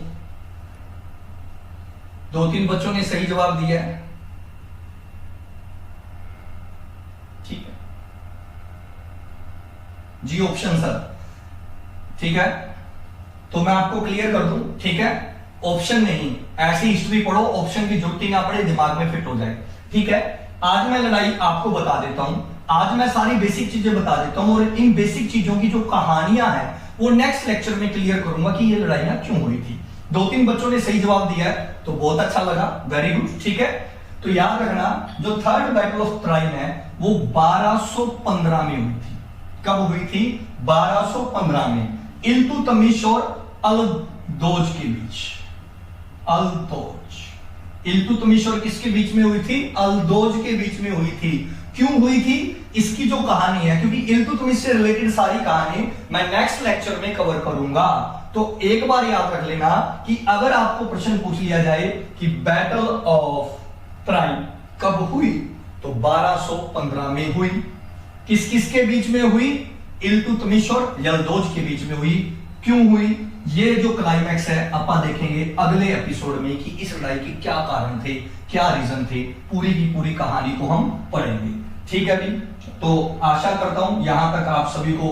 2-3 बच्चों ने सही जवाब दिया है, ठीक है जी, ऑप्शन सर, ठीक है। तो मैं आपको क्लियर कर दूं, ठीक है, ऑप्शन नहीं, ऐसी हिस्ट्री पढ़ो, ऑप्शन की जरूरत ही ना पड़े, दिमाग में फिट हो जाए, ठीक है। आज मैं लड़ाई आपको बता देता हूं, आज मैं सारी बेसिक चीजें बता देता हूं, और इन बेसिक चीजों की जो कहानियां हैं वो नेक्स्ट लेक्चर में क्लियर करूंगा कि ये लड़ाइयां क्यों हुई थी। 2-3 बच्चों ने सही जवाब दिया है, तो बहुत अच्छा लगा, वेरी गुड, ठीक है। तो याद रखना, जो थर्ड बैटल ऑफ त्राइन है वो 1215 में हुई थी। कब हुई थी? 1215 में, इल्तुतमिश और अल-दोज के बीच। अल-दोज, इल्तुतमिश और किसके बीच में हुई थी? अल-दोज के बीच में हुई थी। क्यों हुई थी? इसकी जो कहानी है, क्योंकि इल्तुतमिश से रिलेटेड सारी कहानी मैं नेक्स्ट लेक्चर में कवर करूंगा, तो एक बार याद रख लेना कि अगर आपको प्रश्न पूछ लिया जाए कि बैटल ऑफ त्राइन कब हुई, तो 1215 में हुई। किस किस के बीच में हुई? इल्तुतमिश और यल्दोज के बीच में हुई। क्यों हुई? ये जो क्लाइमैक्स है अपन देखेंगे अगले एपिसोड में कि इस लड़ाई के क्या कारण थे, क्या रीजन थे, पूरी की पूरी कहानी को हम पढ़ेंगे, ठीक है भी। तो आशा करता हूं यहां तक आप सभी को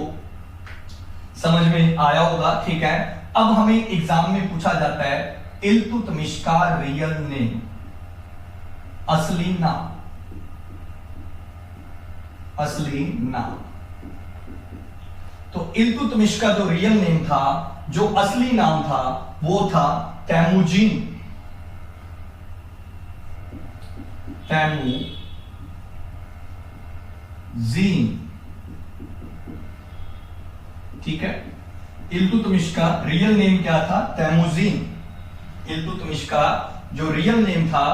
समझ में आया होगा, ठीक है। अब हमें एग्जाम में पूछा जाता है इल्तुतमिश का रियल नेम, असली नाम, असली नाम। तो इल्तुतमिश का जो रियल नेम था, जो असली नाम था, वो था तैमुजीन। तैमुजीन, ठीक है। इल्तुतमिश का रियल नेम क्या था? तैमुजीन। इल्तुतमिश का जो रियल नेम था,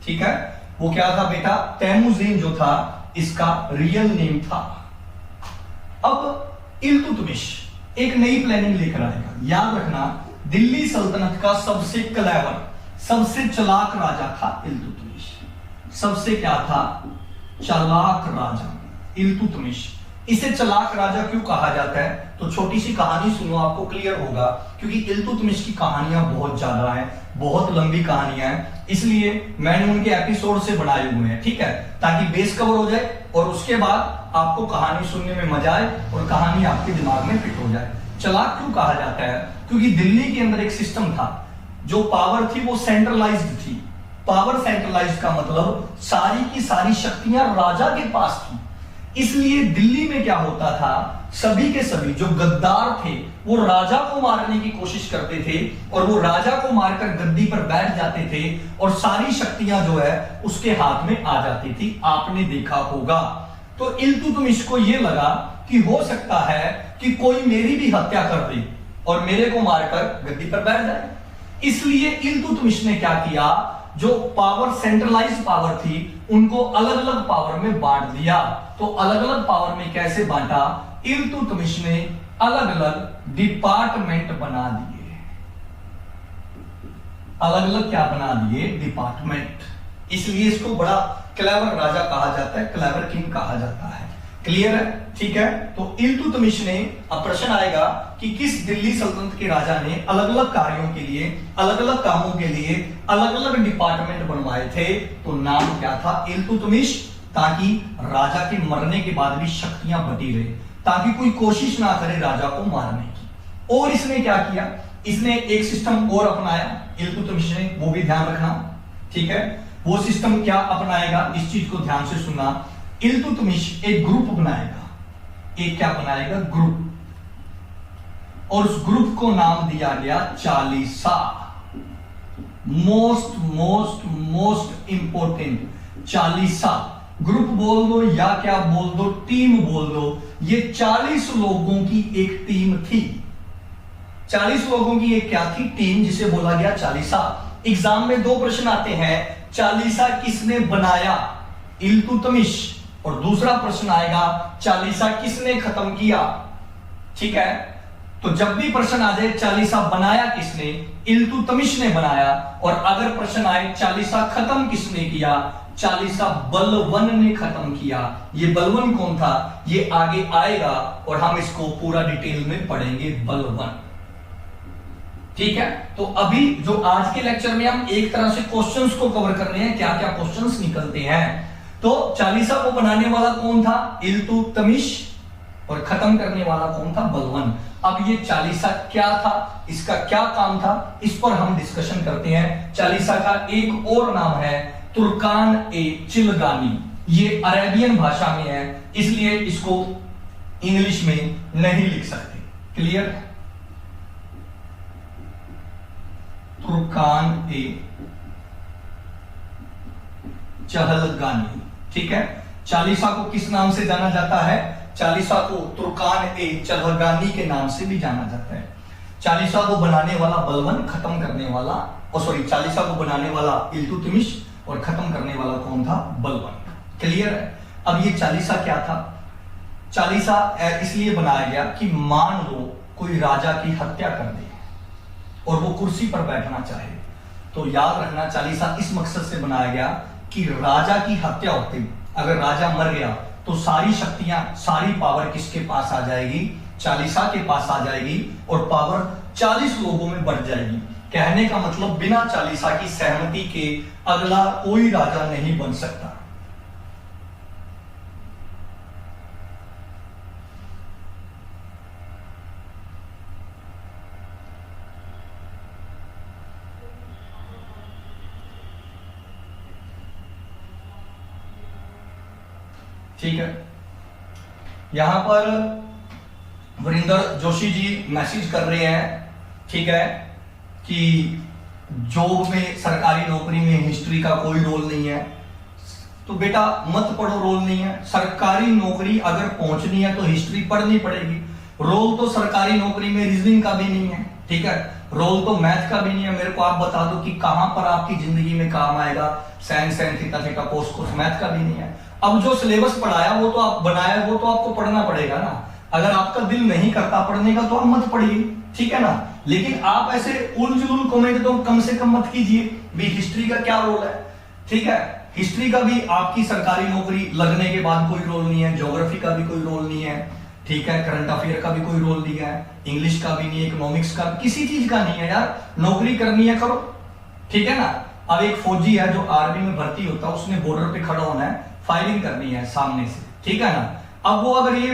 ठीक है, वो क्या था बेटा? तैमुजीन जो था, इसका रियल नेम था। अब इल्तुतमिश एक नई प्लानिंग लेकर आएगा। याद रखना, दिल्ली सल्तनत का सबसे क्लेवर, सबसे चालाक राजा था इल्तुतमिश। सबसे क्या था? चालाक राजा इल्तुतमिश। इसे चालाक राजा क्यों कहा जाता है? तो छोटी सी कहानी सुनो, आपको क्लियर होगा, क्योंकि इल्तुतमिश की कहानियां बहुत ज्यादा हैं, बहुत लंबी कहानियां हैं, इसलिए मैंने उनके एपिसोड से बनाए हुए हैं, ठीक है, ताकि बेस कवर हो जाए और उसके बाद आपको कहानी सुनने में मजा आए और कहानी आपके दिमाग में फिट हो जाए। चालाक क्यों कहा जाता है? क्योंकि दिल्ली के अंदर एक सिस्टम था, जो पावर थी वो सेंट्रलाइज्ड थी। पावर सेंट्रलाइज्ड का मतलब सारी की सारी शक्तियां राजा के पास थी। इसलिए दिल्ली में क्या होता था, सभी के सभी जो गद्दार थे वो राजा को मारने की कोशिश करते थे, और वो राजा को मारकर गद्दी पर बैठ जाते थे, और सारी शक्तियां जो है उसके हाथ में आ जाती थी। आपने देखा होगा। तो इल्तुतमिश को यह लगा कि हो सकता है कि कोई मेरी भी हत्या कर दे और मेरे को मारकर गद्दी पर बैठ जाए। इसलिए इल्तुतमिश ने क्या किया, जो पावर सेंट्रलाइज पावर थी उनको अलग अलग पावर में बांट दिया। तो अलग अलग पावर में कैसे बांटा? इल्तुतमिश ने अलग अलग डिपार्टमेंट बना दिए। अलग अलग क्या बना दिए? डिपार्टमेंट। इसलिए इसको बड़ा क्लेवर राजा कहा जाता है, क्लेवर किंग कहा जाता है। क्लियर है? ठीक है। तो इल्तुतमिश ने, अब प्रश्न आएगा कि किस दिल्ली सल्तनत के राजा ने अलग अलग कार्यों के लिए, अलग अलग कामों के लिए अलग अलग डिपार्टमेंट बनवाए थे? तो नाम क्या था? इल्तुतमिश। ताकि राजा के मरने के बाद भी शक्तियां बटी रहे, ताकि कोई कोशिश ना करे राजा को मारने की। और इसने क्या किया? इसने एक सिस्टम और अपनाया इल्तुतमिश ने, वो भी ध्यान रखना। ठीक है, वो सिस्टम क्या अपनाएगा? इस चीज को ध्यान से सुनना। इल्तुतमिश एक ग्रुप बनाएगा। एक क्या बनाएगा? ग्रुप। और उस ग्रुप को नाम दिया गया Chalisa. Most most most important Chalisa. Group बोल दो या क्या बोल दो, टीम बोल दो, ये 40 लोगों की एक टीम थी। 40 लोगों की एक क्या थी? टीम, जिसे बोला गया चालीसा। एग्जाम में 2 प्रश्न आते हैं, चालीसा किसने बनाया? इल्तुतमिश। और दूसरा प्रश्न आएगा, चालीसा किसने खत्म किया? ठीक है, तो जब भी प्रश्न आ जाए चालीसा बनाया किसने, इल्तुतमिश ने बनाया। और अगर प्रश्न आए चालीसा खत्म किसने किया, चालीसा बलवन ने खत्म किया। ये बलवन कौन था? ये आगे आएगा और हम इसको पूरा डिटेल में पढ़ेंगे, बलवन। ठीक है, तो अभी जो आज के लेक्चर में हम एक तरह से क्वेश्चंस को कवर कर रहे हैं, क्या क्या क्वेश्चंस निकलते हैं। तो चालीसा को बनाने वाला कौन था? इल्तुतमिश। और खत्म करने वाला कौन था? बलवन। अब ये चालीसा क्या था, इसका क्या काम था, इस पर हम डिस्कशन करते हैं। चालीसा का एक और नाम है तुर्कान ए चिलगानी। ये अरेबियन भाषा में है, इसलिए इसको इंग्लिश में नहीं लिख सकते। क्लियर? तुर्कान ए चहलगानी। ठीक है, चालीसा को किस नाम से जाना जाता है? चालीसा को तुर्कान ए चहलगानी के नाम से भी जाना जाता है। चालीसा को बनाने वाला बलवन, खत्म करने वाला, सॉरी, चालीसा को बनाने वाला इल्तुतमिश और खत्म करने वाला कौन था? बलवन। क्लियर है? अब ये चालीसा क्या था? चालीसा इसलिए बनाया गया कि मान लो कोई राजा की हत्या कर दे और वो कुर्सी पर बैठना चाहे, तो याद रखना चालीसा इस मकसद से बनाया गया कि राजा की हत्या होती, अगर राजा मर गया तो सारी शक्तियां, सारी पावर किसके पास आ जाएगी? चालीसा के पास आ जाएगी। और पावर 40 लोगों में बढ़ जाएगी। कहने का मतलब बिना चालीसा की सहमति के अगला कोई राजा नहीं बन सकता। ठीक है, यहां पर वरिंदर जोशी जी मैसेज कर रहे हैं, ठीक है, कि जॉब में, सरकारी नौकरी में हिस्ट्री का कोई रोल नहीं है। तो बेटा मत पढ़ो, रोल नहीं है। सरकारी नौकरी अगर पहुंचनी है तो हिस्ट्री पढ़नी पड़ेगी। रोल तो सरकारी नौकरी में रीजनिंग का भी नहीं है, ठीक है, रोल तो मैथ का भी नहीं है। मेरे को आप बता दो कि कहां पर आपकी जिंदगी में काम आएगा। Sine sine theta theta cos cos, math का भी नहीं है। अब जो सिलेबस पढ़ाया वो तो आप बनाया, वो तो आपको पढ़ना पड़ेगा ना। अगर आपका दिल नहीं करता पढ़ने का तो आप मत पढ़िए, ठीक है ना। लेकिन आप ऐसे उलझुल कमेंट तो कम से कम मत कीजिए भी हिस्ट्री का क्या रोल है, ठीक है। हिस्ट्री का भी आपकी सरकारी नौकरी लगने के बाद कोई रोल नहीं है, ज्योग्राफी का भी कोई रोल नहीं है, ठीक है, करंट अफेयर का भी कोई रोल नहीं है, इंग्लिश का भी नहीं है, इकोनॉमिक्स का, किसी चीज का नहीं है यार। नौकरी करनी है करो, ठीक है ना। अब एक फौजी है जो आर्मी में भर्ती होता है, उसने बॉर्डर पे खड़ा होना है, फायरिंग करनी है सामने से, ठीक है ना। अब वो अगर ये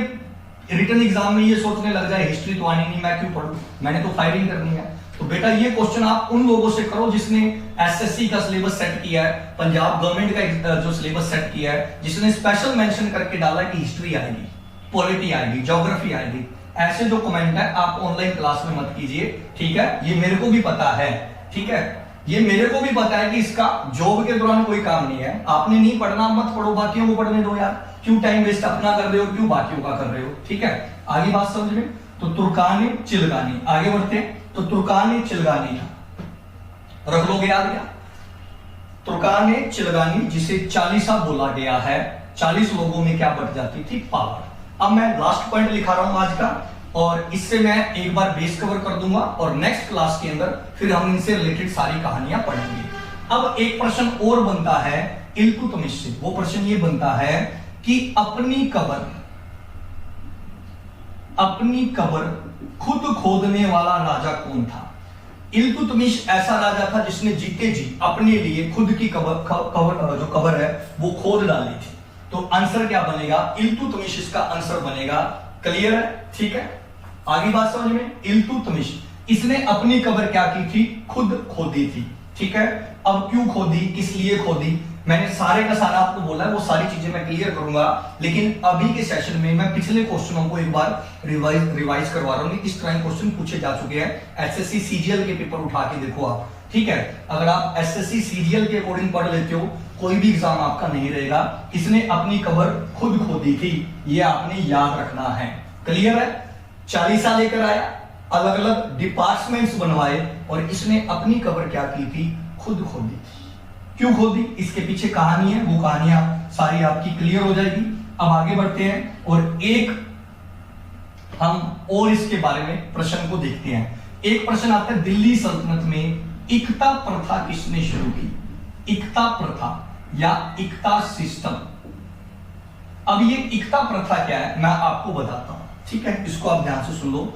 रिटन एग्जाम में ये सोचने लग जाए हिस्ट्री तो आनी नहीं, मैं क्यों पढ़ूं, मैंने तो फायरिंग करनी है, तो बेटा ये क्वेश्चन आप उन लोगों से करो जिसने एसएससी का सिलेबस सेट किया है, पंजाब गवर्नमेंट का जो सिलेबस सेट किया है, जिसने स्पेशल मेंशन करके डाला कि हिस्ट्री आएगी, पॉलिटी आएगी, ज्योग्राफी आएगी। ऐसे जो कमेंट है आप ऑनलाइन क्लास में मत कीजिए, ठीक है। ये मेरे को भी पता है, ठीक है, ये मेरे को भी पता है कि इसका जॉब के दौरान कोई काम नहीं है। आपने नहीं पढ़ना मत पढ़ो, बाकियों को पढ़ने दो यार, क्यों टाइम वेस्ट अपना कर रहे हो, क्यों बाकियों का कर रहे हो, ठीक है। आगे बात समझ में। तो तुर्कानी चिलगानी, आगे बढ़ते हैं। तो तुर्कानी चिलगानी रख लोगे याद क्या। तुर्काने चिलगानी जिसे चालीसा बोला गया है, 40 लोगों में क्या बट जाती थी? पावर। अब मैं लास्ट पॉइंट लिखा रहा हूं आज का, और इससे मैं एक बार बेस कवर कर दूंगा और नेक्स्ट क्लास के अंदर फिर हम इनसे रिलेटेड सारी कहानियां पढ़ेंगे। अब एक प्रश्न और बनता है इल्तुतमिश से। वो प्रश्न ये बनता है कि अपनी कब्र खुद खोदने वाला राजा कौन था? इल्तुतमिश ऐसा राजा था जिसने जीते जी अपने लिए खुद की जो कब्र है वो खोद डाली थी। तो आंसर क्या बनेगा? इल्तुतमिश इसका आंसर बनेगा। क्लियर है? ठीक है, आगे बात समझ में। इल्तुतमिश इसने अपनी कब्र क्या की थी? खुद खोदी थी। ठीक है, अब क्यों खोदी, किस लिए खोदी, मैंने सारे का सारा आपको बोला है, वो सारी चीजें मैं क्लियर करूंगा। लेकिन अभी के सेशन में मैं पिछले क्वेश्चनों को एक बार रिवाइज करवा रहा हूं। इस तरह के क्वेश्चन पूछे जा चुके हैं। एसएससी सीजीएल के पेपर उठा के देखो आप। ठीक है, अगर आप एसएससी सीजीएल के अकॉर्डिंग पढ़ लेते हो, कोई भी एग्जाम आपका नहीं रहेगा। इसने अपनी कब्र खुद खोदी थी, ये आपने याद रखना है। क्लियर है? 40 साल लेकर आया, अलग अलग डिपार्टमेंट्स बनवाए, और इसने अपनी कब्र क्या की थी? खुद खोदी थी। क्यों खोदी, इसके पीछे कहानी है, वो कहानियां सारी आपकी क्लियर हो जाएगी। अब आगे बढ़ते हैं और एक हम और इसके बारे में प्रश्न को देखते हैं। एक प्रश्न आता है, दिल्ली सल्तनत में इक्ता प्रथा किसने शुरू की? इक्ता प्रथा या इक्ता सिस्टम। अब ये इक्ता प्रथा क्या है मैं आपको बताता हूं। ठीक है, इसको आप ध्यान से सुन लो।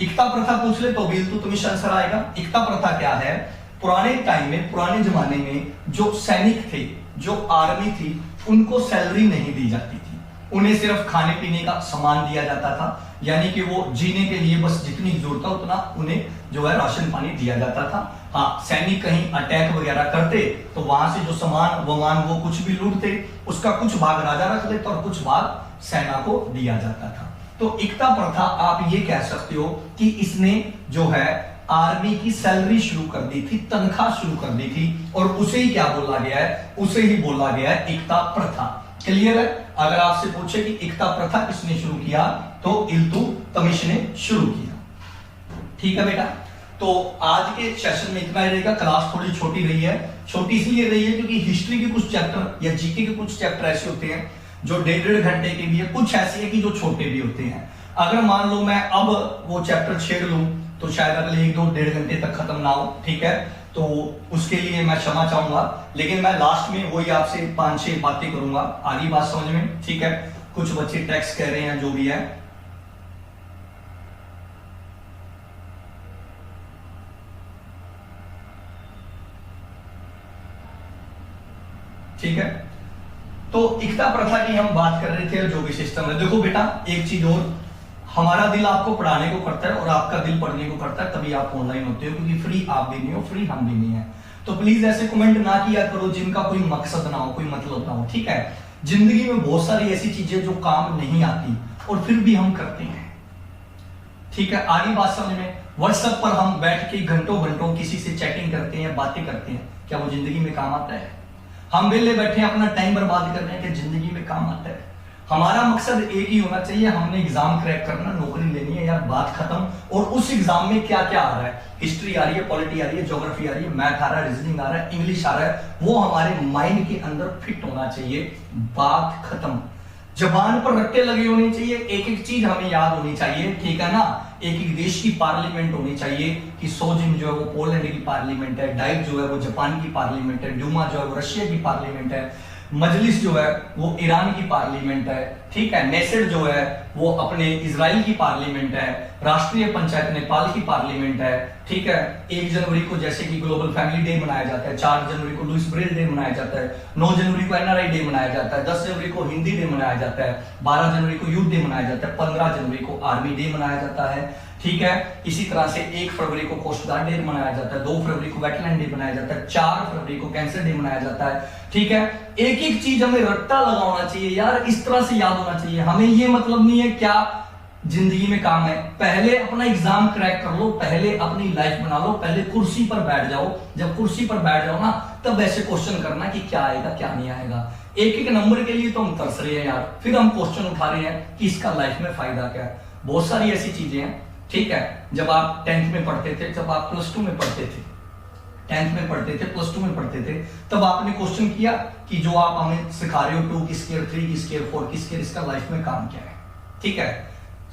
इक्ता प्रथा पूछ ले तो भी तो तुम्हें आंसर आएगा। इक्ता प्रथा क्या है? पुराने टाइम में, पुराने जमाने में जो सैनिक थे, जो आर्मी थी, उनको सैलरी नहीं दी जाती थी। उन्हें सिर्फ खाने पीने का सामान दिया जाता था, यानी कि वो जीने के लिए बस जितनी जरूरत था उतना उन्हें जो है राशन पानी दिया जाता था। हाँ, सैनिक कहीं अटैक वगैरह करते तो वहां से जो सामान वो कुछ भी लूटते, उसका कुछ भाग राजा रख लेता और कुछ भाग सेना को दिया जाता था। तो इक्ता प्रथा आप ये कह सकते हो कि इसने जो है आर्मी की सैलरी शुरू कर दी थी, तनख्वाह शुरू कर दी थी, और उसे ही क्या बोला गया है? उसे ही बोला गया है इक्ता प्रथा। क्लियर है? अगर आपसे पूछे कि इक्ता प्रथा किसने शुरू किया तो इल्तुतमिश ने शुरू किया। ठीक है बेटा, तो आज के सेशन में इतना ही रहेगा। क्लास थोड़ी छोटी रही है। छोटी इसलिए रही है क्योंकि हिस्ट्री के कुछ चैप्टर या जीके के कुछ चैप्टर ऐसे होते हैं जो 1.5 घंटे के भी है, कुछ ऐसे है कि जो छोटे भी होते हैं। अगर मान लो मैं अब वो चैप्टर छेड़ लूं तो शायद अगले 1-2-1.5 घंटे तक खत्म ना हो। ठीक है, तो उसके लिए मैं क्षमा चाहूंगा, लेकिन मैं लास्ट में वही आपसे 5-6 बातें करूंगा। आगे बात समझ में? ठीक है, कुछ बच्चे टेक्स्ट कह रहे हैं, जो भी है। ठीक है, तो इक्ता प्रथा की हम बात कर रहे थे, जो भी सिस्टम है। देखो बेटा, एक चीज और, हमारा दिल आपको पढ़ाने को करता है और आपका दिल पढ़ने को करता है, तभी आप ऑनलाइन होते हो, क्योंकि फ्री आप भी नहीं हो, फ्री हम भी नहीं है। तो प्लीज ऐसे कमेंट ना किया करो जिनका कोई मकसद ना हो, कोई मतलब ना हो। ठीक है, जिंदगी में बहुत सारी ऐसी चीजें जो काम नहीं आती और फिर भी हम करते हैं। ठीक है, आगे बात समझ में। व्हाट्सएप पर हम बैठ के घंटों घंटों किसी से चैटिंग करते हैं, बातें करते हैं, क्या वो जिंदगी में काम आता है? हम वेले बैठे अपना टाइम बर्बाद कर रहे हैं, क्या जिंदगी में काम आता है? हमारा मकसद एक ही होना चाहिए, हमने एग्जाम क्रैक करना, नौकरी लेनी है यार, बात खत्म। और उस एग्जाम में क्या क्या आ रहा है? हिस्ट्री आ रही है, पॉलिटी आ रही है, ज्योग्राफी आ रही है, मैथ आ रहा है, रीजनिंग आ रहा है, इंग्लिश आ रहा है, वो हमारे माइंड के अंदर फिट होना चाहिए। बात खत्म। जबान पर रट्टे लगे होने चाहिए, एक एक चीज हमें याद होनी चाहिए। ठीक है ना? एक एक देश की पार्लियामेंट होनी चाहिए कि सोजिम जो है वो पोलैंड की पार्लियामेंट है, डाइक जो है वो जापान की पार्लियामेंट है, ड्यूमा जो है वो रशिया की पार्लियामेंट है, मजलिस जो है वो ईरान की पार्लियामेंट है। ठीक है, नेसेट जो है वो अपने इजराइल की पार्लियामेंट है, राष्ट्रीय पंचायत नेपाल की पार्लियामेंट है। ठीक है, 1 जनवरी को जैसे कि ग्लोबल फैमिली डे मनाया जाता है, 4 जनवरी को लुइस ब्रेल डे मनाया जाता है, 9 जनवरी को एनआरआई डे मनाया जाता है, 10 जनवरी को हिंदी डे मनाया जाता है, 12 जनवरी को यूथ डे मनाया जाता है, 15 जनवरी को आर्मी डे मनाया जाता है। ठीक है, इसी तरह से 1 फरवरी को कोस्ट गार्ड डे मनाया जाता है, 2 फरवरी को वेटलैंड डे मनाया जाता है, 4 फरवरी को कैंसर डे मनाया जाता है। ठीक है, एक एक चीज हमें रट्टा लगाना चाहिए यार, इस तरह से याद होना चाहिए। हमें ये मतलब नहीं है क्या जिंदगी में काम है, पहले अपना एग्जाम क्रैक कर लो, पहले अपनी लाइफ बना लो, पहले कुर्सी पर बैठ जाओ। जब कुर्सी पर बैठ जाओ ना, तब ऐसे क्वेश्चन करना कि क्या आएगा क्या नहीं आएगा। एक एक नंबर के लिए तो हम तरस रहे हैं यार, फिर हम क्वेश्चन उठा रहे हैं कि इसका लाइफ में फायदा क्या है। बहुत सारी ऐसी चीजें हैं। ठीक है, जब आप 10th में पढ़ते थे, जब आप +2 में पढ़ते थे, 10th में पढ़ते थे, प्लस 2 में पढ़ते थे, तब आपने क्वेश्चन किया कि जो आप हमें सिखा रहे हो 2 की स्क्वायर, 3 की स्क्वायर, 4 की स्क्वायर, इसका लाइफ में काम क्या है? ठीक है,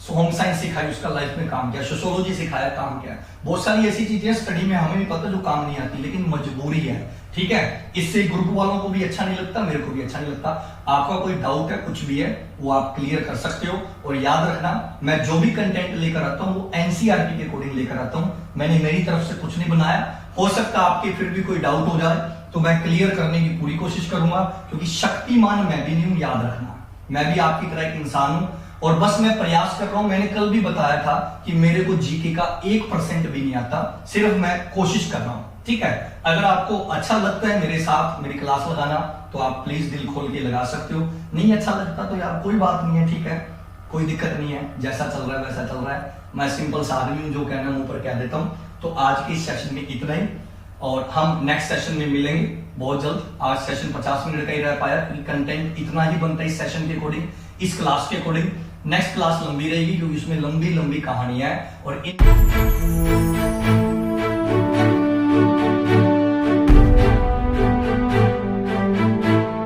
होम साइंस सिखाई, उसका लाइफ में काम क्या है? सोशियोलॉजी सिखाया, काम क्या है? बहुत सारी ऐसी चीजें स्टडी में हमें भी पता जो काम नहीं आती, लेकिन मजबूरी है। ठीक है, इससे ग्रुप वालों को भी अच्छा नहीं लगता, मेरे को भी अच्छा नहीं लगता। आपका कोई डाउट है, कुछ भी है, वो आप क्लियर कर सकते हो। और याद रखना, मैं जो भी कंटेंट लेकर आता हूं वो एनसीईआरटी के अकॉर्डिंग लेकर आता हूं, मैंने मेरी तरफ से कुछ नहीं बनाया। हो सकता है आपके फिर भी कोई डाउट हो जाए तो मैं क्लियर करने की पूरी कोशिश करूंगा, क्योंकि शक्तिमान मैं भी नहीं हूं, याद रखना, मैं भी आपकी तरह एक इंसान हूं और बस मैं प्रयास कर रहा हूं। मैंने कल भी बताया था कि मेरे को जीके का 1% भी नहीं आता, सिर्फ मैं कोशिश कर रहा हूं। ठीक है, अगर आपको अच्छा लगता है मेरे साथ मेरी क्लास लगाना तो आप प्लीज दिल खोल के लगा सकते हो, नहीं अच्छा लगता तो यार कोई बात नहीं है, ठीक है, कोई दिक्कत नहीं है, जैसा चल रहा है वैसा चल रहा है। मैं सिंपल सा आदमी हूं, जो कहना मुंह पर कह देता हूं। तो आज के इस सेशन में इतना ही, और हम नेक्स्ट सेशन में मिलेंगे बहुत जल्द। आज सेशन 50 मिनट का ही रह पाया, क्योंकि कंटेंट इतना ही बनता है इस सेशन के अकॉर्डिंग, इस क्लास के अकॉर्डिंग। नेक्स्ट क्लास लंबी रहेगी, क्योंकि उसमें लंबी लंबी कहानियां है और